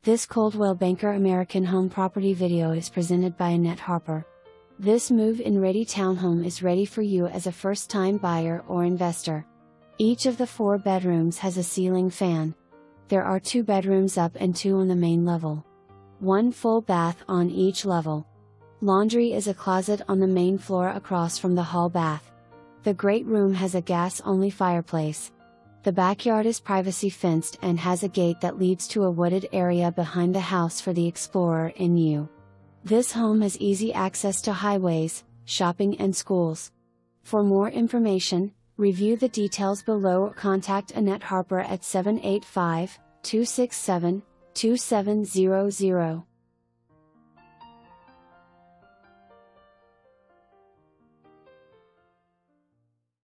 This Coldwell Banker American Home property video is presented by Annette Harper. This move-in ready townhome is ready for you as a first-time buyer or investor. Each of the 4 bedrooms has a ceiling fan. There are 2 bedrooms up and 2 on the main level. 1 full bath on each level. Laundry is a closet on the main floor across from the hall bath. The great room has a gas-only fireplace. The backyard is privacy fenced and has a gate that leads to a wooded area behind the house for the explorer in you. This home has easy access to highways, shopping and schools. For more information, review the details below or contact Annette Harper at 785-267-2700.